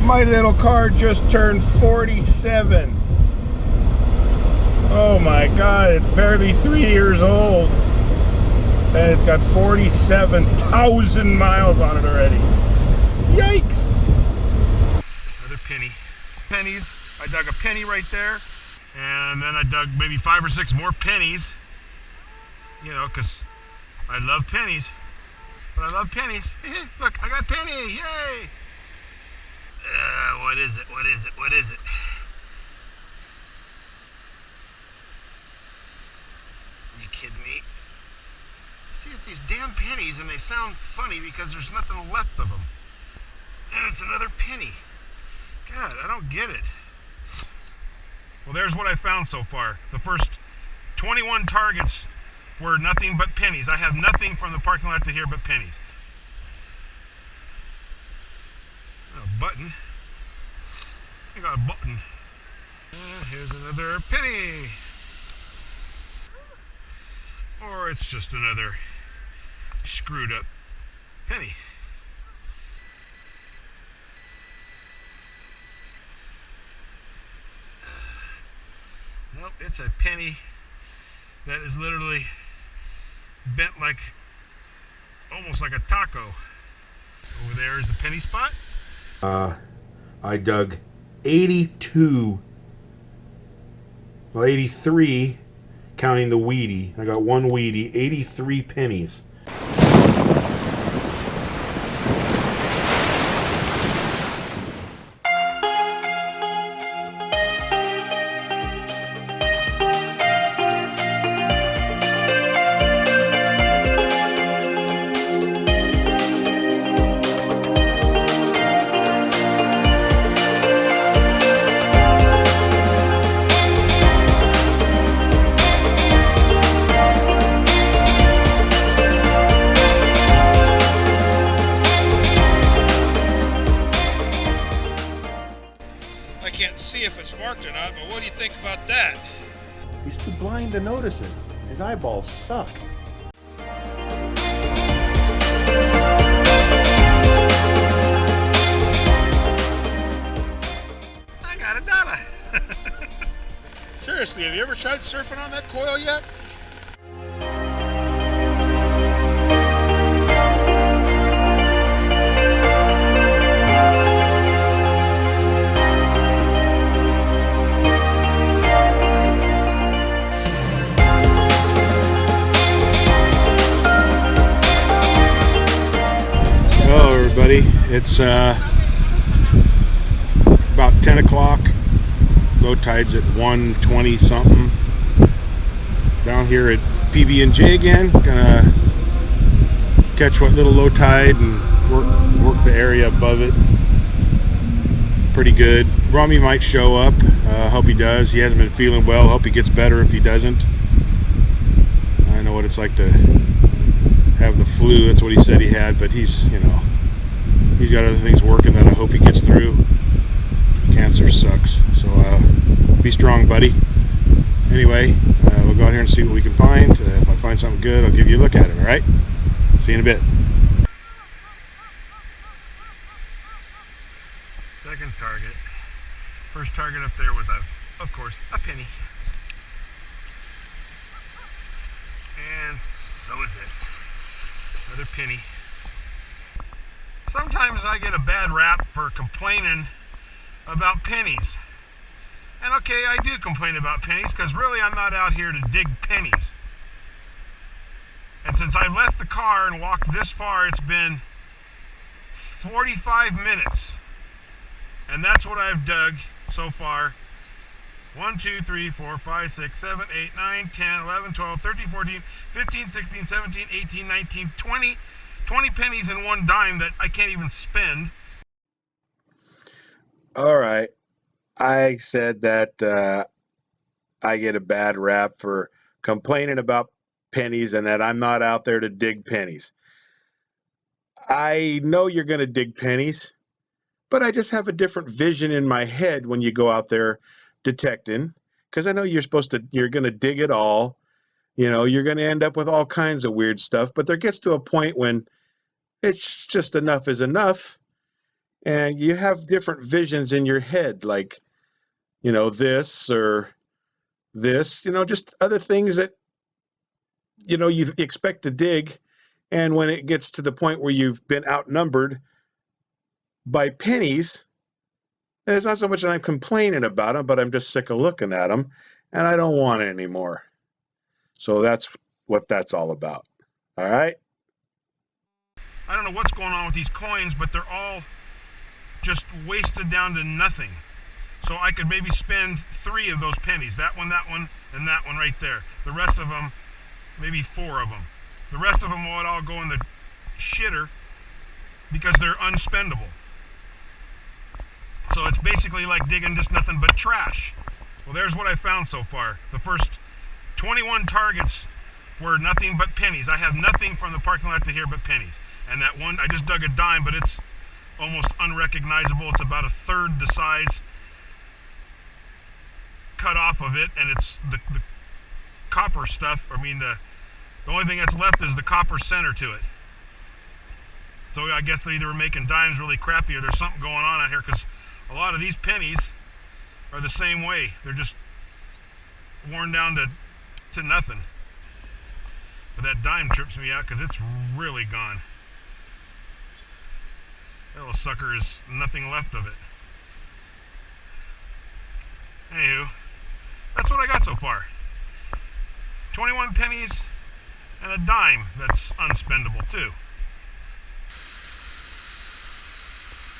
My little car just turned 47. Oh my God, it's barely 3 years old. And it's got 47,000 miles on it already. Yikes! Another penny. Pennies. I dug a penny right there. And then I dug maybe 5 or 6 more pennies. You know, because I love pennies. But I love pennies. Look, I got penny! Yay! What is it? What is it? What is it? Are you kidding me? See, it's these damn pennies and they sound funny because there's nothing left of them. And it's another penny. God, I don't get it. Well, there's what I found so far. The first 21 targets were nothing but pennies. I have nothing from the parking lot to here but pennies. A button. I got a button. And here's another penny. Or it's just another screwed up penny. Nope, it's a penny that is literally bent like, almost like a taco. Over there is the penny spot. I dug 82, well 83, counting the weedy. I got one weedy, 83 pennies. Or not, but what do you think about that? He's too blind to notice it. His eyeballs suck. I got $1. Seriously, have you ever tried surfing on that coil yet? It's about 10 o'clock. Low tide's at 1:20 something. Down here at PB&J again. Gonna catch what little low tide and work the area above it. Pretty good. Rummy might show up. Hope he does. He hasn't been feeling well. Hope he gets better if he doesn't. I know what it's like to have the flu. That's what he said he had, but he's, you know, he's got other things working that I hope he gets through. Cancer sucks. So be strong, buddy. Anyway, we'll go out here and see what we can find. If I find something good, I'll give you a look at it, all right? See you in a bit. Second target. First target up there was, of course, a penny. And so is this. Another penny. Sometimes I get a bad rap for complaining about pennies. And okay, I do complain about pennies because really I'm not out here to dig pennies. And since I left the car and walked this far, it's been 45 minutes. And that's what I've dug so far. 1, 2, 3, 4, 5, 6, 7, 8, 9, 10, 11, 12, 13, 14, 15, 16, 17, 18, 19, 20 pennies and one dime that I can't even spend. All right. I said that I get a bad rap for complaining about pennies and that I'm not out there to dig pennies. I know you're going to dig pennies, but I just have a different vision in my head when you go out there detecting, because I know you're going to dig it all. You know, you're going to end up with all kinds of weird stuff, but there gets to a point when it's just enough is enough. and you have different visions in your head, like, this or this, just other things that, you expect to dig. And when it gets to the point where you've been outnumbered by pennies, then it's not so much that I'm complaining about them, but I'm just sick of looking at them and I don't want it anymore. So that's what that's all about. All right. I don't know what's going on with these coins, but they're all just wasted down to nothing. So I could maybe spend 3 of those pennies. That one, and that one right there. The rest of them, maybe 4 of them. The rest of them would all go in the shitter because they're unspendable. So it's basically like digging just nothing but trash. Well, there's what I found so far. The first 21 targets were nothing but pennies. I have nothing from the parking lot to here but pennies. And that one, I just dug a dime, but it's almost unrecognizable. It's about 1/3 the size cut off of it, and it's the copper stuff. I mean, the only thing that's left is the copper center to it. So I guess they either were making dimes really crappy or there's something going on out here, because a lot of these pennies are the same way. They're just worn down to nothing. But that dime trips me out because it's really gone. That little sucker is nothing left of it. Anywho, that's what I got so far. 21 pennies and a dime that's unspendable too.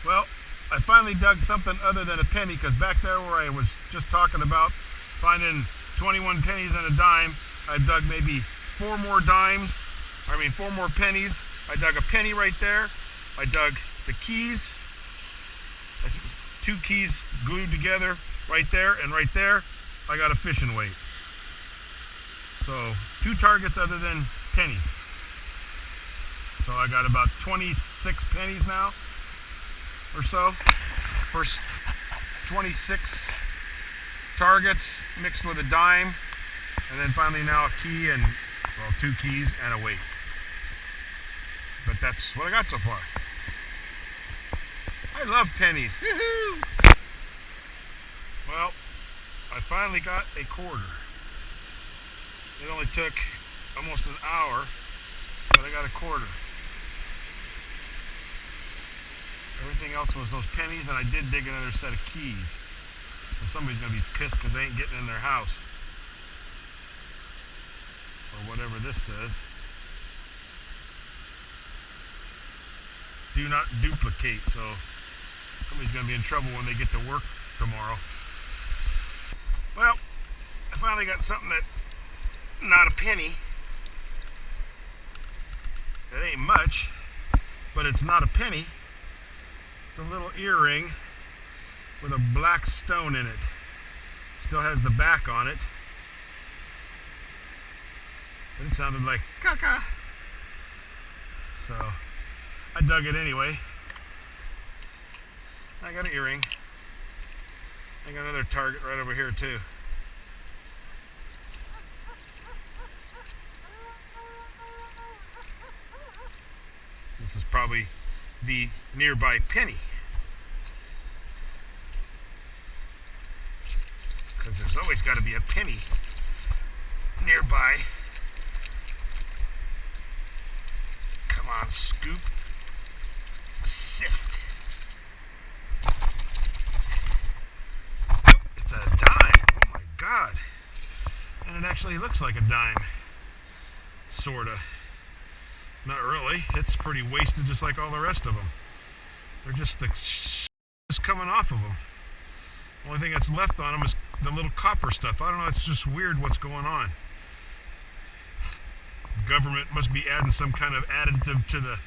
Well, I finally dug something other than a penny, because back there where I was just talking about finding 21 pennies and a dime, I dug maybe 4 more pennies. I dug a penny right there. I dug the keys. 2 keys glued together right there, and right there I got a fishing weight. So 2 targets other than pennies. So I got about 26 pennies now or so. First 26 targets mixed with a dime, and then finally now a key and, well, 2 keys and a weight. But that's what I got so far. I love pennies. Woohoo! Well, I finally got a quarter. It only took almost an hour, but I got a quarter. Everything else was those pennies, and I did dig another set of keys. So somebody's going to be pissed because they ain't getting in their house. Or whatever this says. Do not duplicate, so somebody's going to be in trouble when they get to work tomorrow. Well, I finally got something that's not a penny. It ain't much, but it's not a penny. It's a little earring with a black stone in it. Still has the back on it. But it sounded like caca. So I dug it anyway. I got an earring. I got another target right over here too. This is probably the nearby penny, because there's always got to be a penny nearby. Come on, scoop, sift. It's a dime. Oh my God. And it actually looks like a dime, sorta. Not really. It's pretty wasted, just like all the rest of them. They're just coming off of them. The only thing that's left on them is the little copper stuff. I don't know. It's just weird what's going on. The government must be adding some kind of additive to the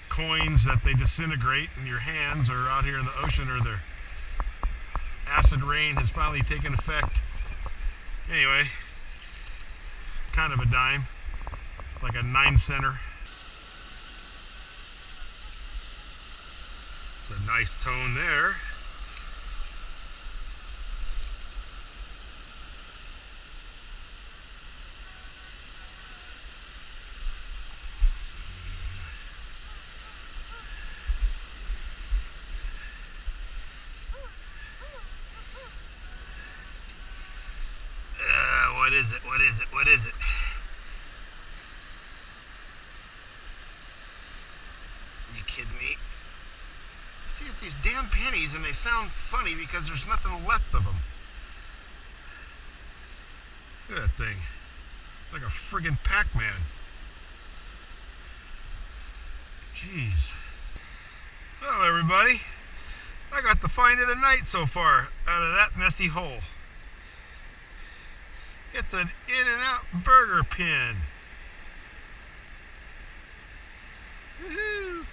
coins that they disintegrate in your hands or out here in the ocean, or their acid rain has finally taken effect. Anyway, kind of a dime. It's like a 9-center. It's a nice tone there. What is it? Are you kidding me? See, it's these damn pennies, and they sound funny because there's nothing left of them. Look at that thing. Like a friggin' Pac-Man. Jeez. Well, everybody, I got the find of the night so far out of that messy hole. It's an In-N-Out burger pin. Woohoo!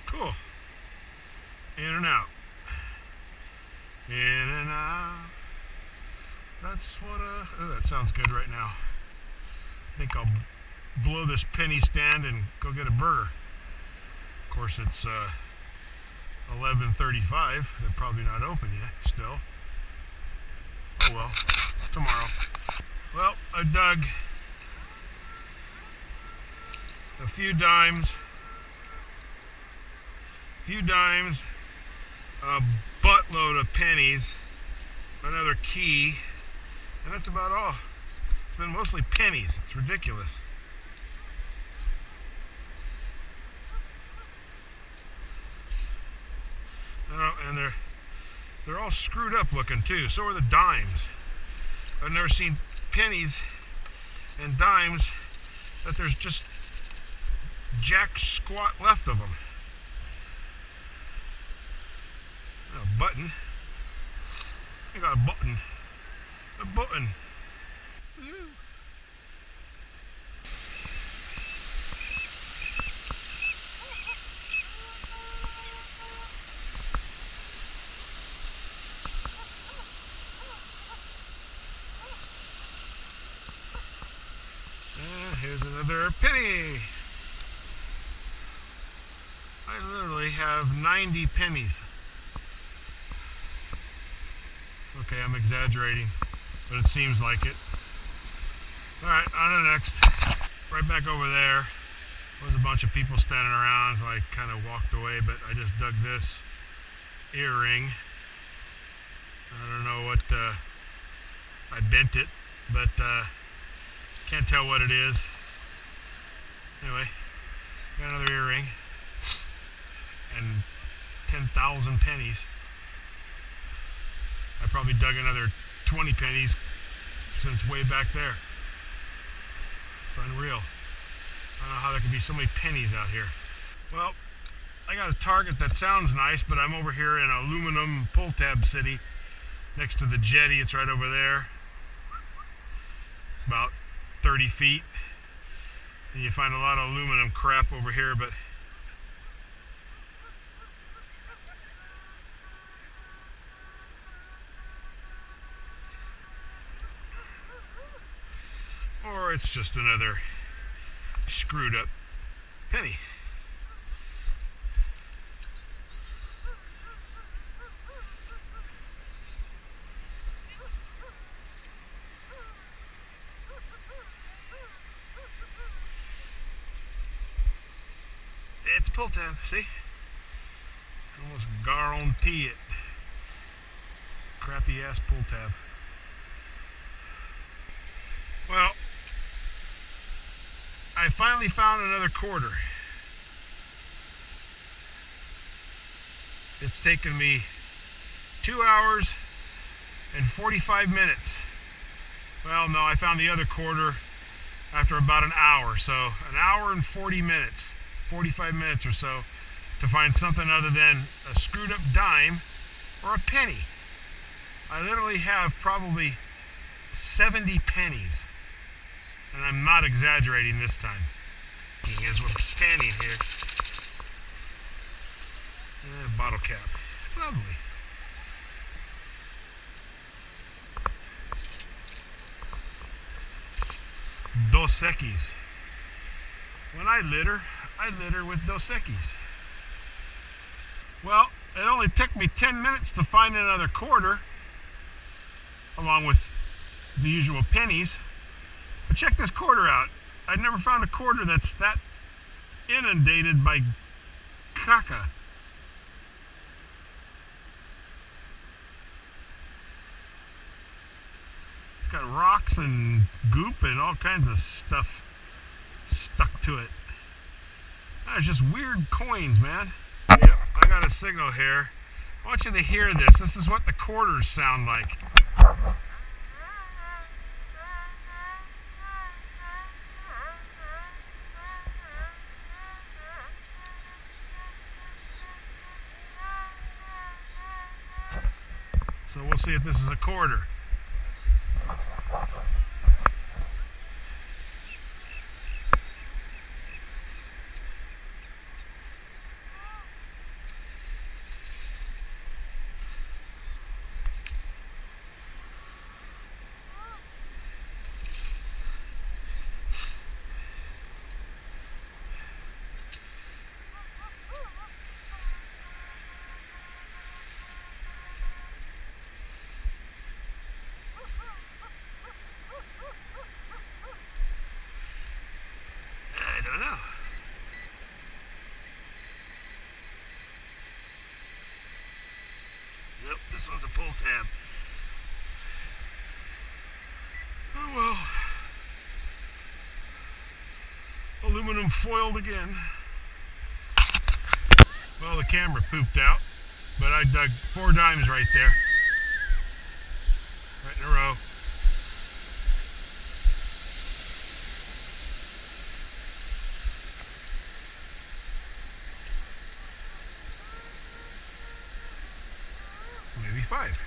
Cool. In and out. In and out. That's what oh, that sounds good right now. I think I'll blow this penny stand and go get a burger. Of course, it's 11:35. They're probably not open yet still. Oh well, tomorrow. Well, I dug a few dimes, a buttload of pennies, another key, and that's about all. It's been mostly pennies. It's ridiculous. And they're all screwed up looking too. So are the dimes. I've never seen pennies and dimes that there's just jack squat left of them. A button. I got a button. A button. Woo. Here's another penny. I literally have 90 pennies. Okay, I'm exaggerating, but it seems like it. Alright, on to the next. Right back over there was a bunch of people standing around, so I kind of walked away, but I just dug this earring. I don't know what, I bent it, but can't tell what it is. Anyway, got another earring and 10,000 pennies. I probably dug another 20 pennies since way back there. It's unreal. I don't know how there could be so many pennies out here. Well, I got a target that sounds nice, but I'm over here in aluminum pull tab city next to the jetty. It's right over there, about 30 feet. And you find a lot of aluminum crap over here, but or it's just another screwed up penny. It's a pull tab, see? Almost guarantee it. Crappy ass pull tab. Well, I finally found another quarter. It's taken me 2 hours and 45 minutes. Well, no, I found the other quarter after about an hour. So an hour and 40 minutes, 45 minutes or so to find something other than a screwed up dime or a penny. I literally have probably 70 pennies. And I'm not exaggerating this time. As we're standing here. Bottle cap. Lovely. Dos Equis. When I litter with Dos Equis. Well, it only took me 10 minutes to find another quarter, along with the usual pennies. But check this quarter out. I've never found a quarter that's that inundated by caca. It's got rocks and goop and all kinds of stuff stuck to it. That's just weird coins, man. Yep, I got a signal here. I want you to hear this. This is what the quarters sound like. So we'll see if this is a quarter. I don't know. Yep, this one's a pull tab. Oh well. Aluminum foiled again. Well, the camera pooped out, but I dug 4 dimes right there. Right in a row. Maybe 5.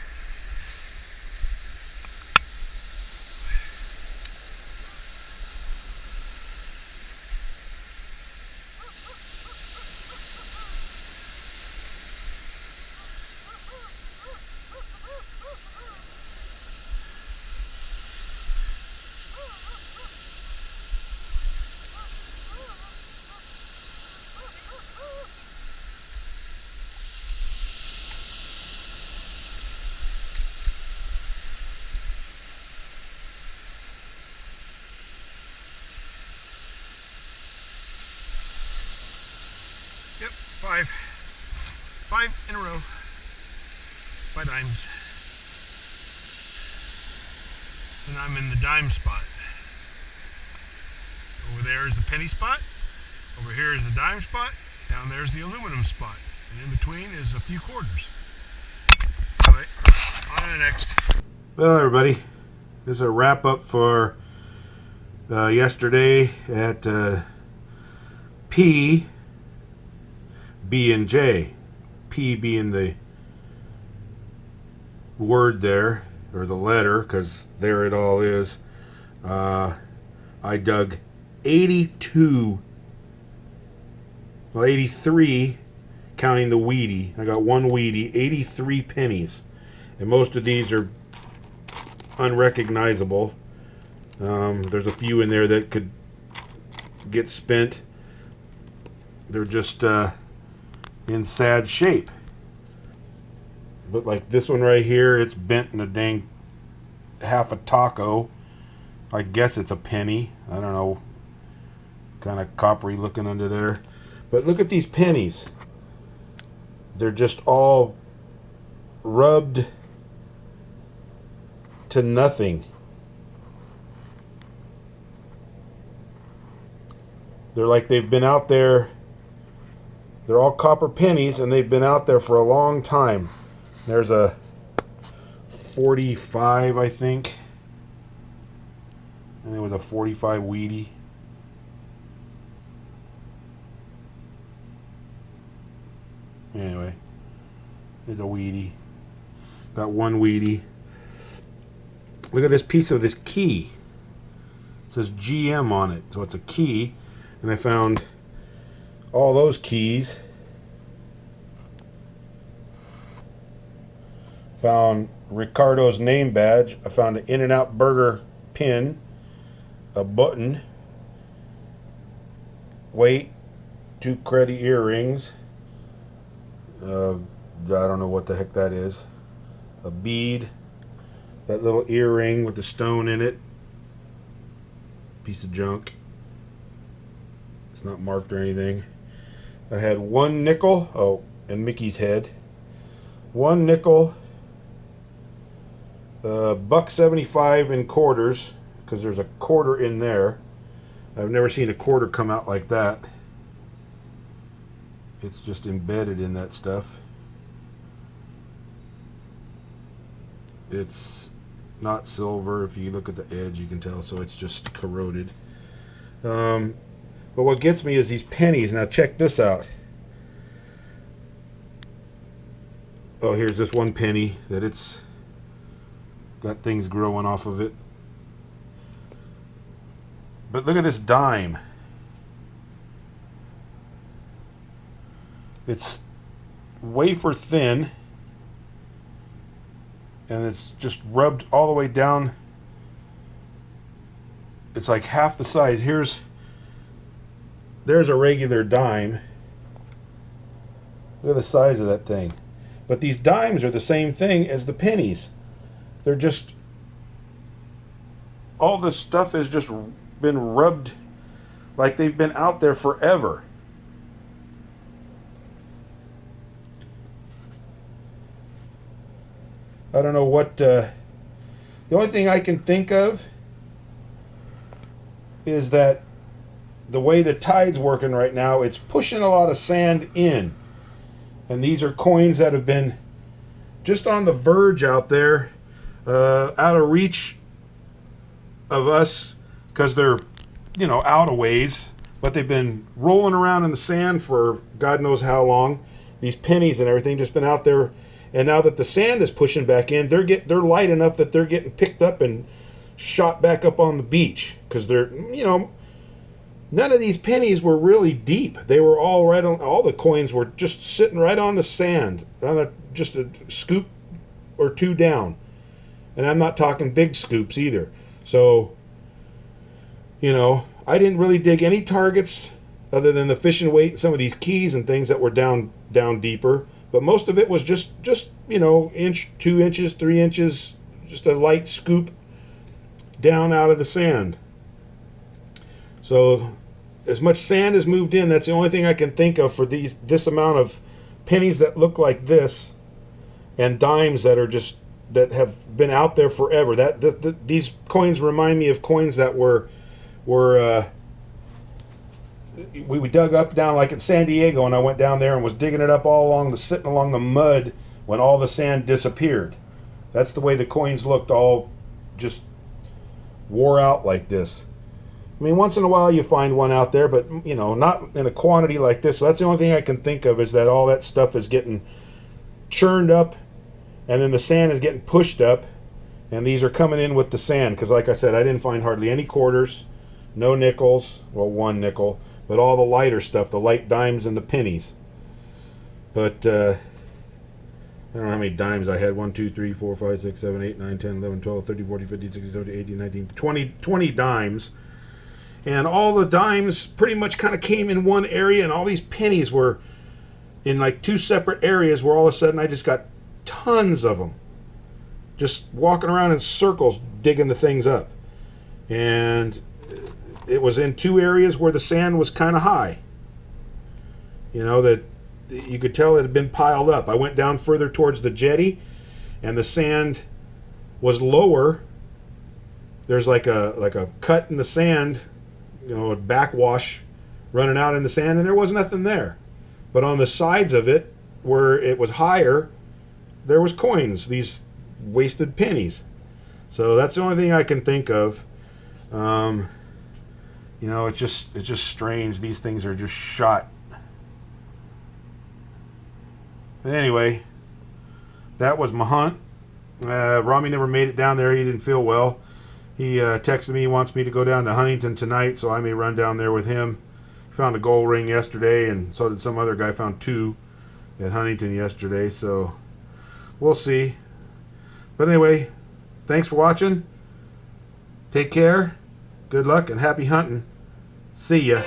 Yep, 5. 5 in a row. 5 dimes. And I'm in the dime spot. Over there is the penny spot. Over here is the dime spot. Down there is the aluminum spot. And in between is a few quarters. Anyway, on to the next. Well, everybody, this is a wrap up for yesterday at PB&J. P being the word there, or the letter, because there it all is. I dug 83, counting the weedy. I got 1 weedy, 83 pennies. And most of these are unrecognizable. There's a few in there that could get spent. They're just in sad shape. But like this one right here, it's bent in a dang half a taco. I guess it's a penny. I don't know. Kind of coppery looking under there. But look at these pennies. They're just all rubbed to nothing. They're like they've been out there. They're all copper pennies and they've been out there for a long time. There's a 45, I think. And there was a 45 weedy. Anyway, there's a weedy. Got 1 weedy. Look at this piece of this key. It says GM on it, so it's a key. And I found all those keys. Found Ricardo's name badge. I found an In-N-Out Burger pin, a button, weight, 2 credit earrings. I don't know what the heck that is. A bead, that little earring with the stone in it. Piece of junk. It's not marked or anything. I had 1 nickel. Oh, and Mickey's head. 1 nickel. $1.75 in quarters, because there's a quarter in there. I've never seen a quarter come out like that. It's just embedded in that stuff. It's not silver. If you look at the edge, you can tell, so it's just corroded. But what gets me is these pennies. Now check this out. Oh, here's this one penny that it's got things growing off of it. But look at this dime. It's wafer thin, and it's just rubbed all the way down. It's like half the size. There's a regular dime. Look at the size of that thing. But these dimes are the same thing as the pennies. They're just, all this stuff has just been rubbed like they've been out there forever. I don't know what, the only thing I can think of is that the way the tide's working right now, it's pushing a lot of sand in. And these are coins that have been just on the verge out there, out of reach of us, because they're, out of ways, but they've been rolling around in the sand for God knows how long. These pennies and everything just been out there, and now that the sand is pushing back in, they're light enough that they're getting picked up and shot back up on the beach, because they're, none of these pennies were really deep. They were all right on, all the coins were just sitting right on the sand, just a scoop or two down. And I'm not talking big scoops either. So, I didn't really dig any targets other than the fishing weight and some of these keys and things that were down deeper. But most of it was just inch, 2 inches, 3 inches, just a light scoop down out of the sand. So as much sand has moved in, that's the only thing I can think of for this amount of pennies that look like this, and dimes that have been out there forever. These coins remind me of coins that we dug up down like at San Diego, and I went down there and was digging it up all sitting along the mud when all the sand disappeared. That's the way the coins looked, all just wore out like this. I mean, once in a while you find one out there, but not in a quantity like this. So that's the only thing I can think of, is that all that stuff is getting churned up, and then the sand is getting pushed up, and these are coming in with the sand. Because like I said, I didn't find hardly any quarters, no nickels, well, one nickel, but all the lighter stuff, the light dimes and the pennies. But I don't know how many dimes I had. 1, 2, 3, 4, 5, 6, 7, 8, 9, 10, 11, 12, 13, 14, 15, 16, 17, 18, 19, 20 dimes. And all the dimes pretty much kind of came in one area, and all these pennies were in like 2 separate areas, where all of a sudden I just got tons of them. Just walking around in circles digging the things up. And it was in 2 areas where the sand was kind of high. That you could tell it had been piled up. I went down further towards the jetty, and the sand was lower. There's like a cut in the sand, a backwash running out in the sand, and there was nothing there. But on the sides of it, where it was higher, there was coins, these wasted pennies. So that's the only thing I can think of. It's just strange. These things are just shot. But anyway, that was my hunt. Rami never made it down there. He didn't feel well. He texted me. He wants me to go down to Huntington tonight, so I may run down there with him. Found a gold ring yesterday, and so did some other guy. Found 2 at Huntington yesterday, so we'll see. But anyway, thanks for watching. Take care. Good luck and happy hunting. See ya.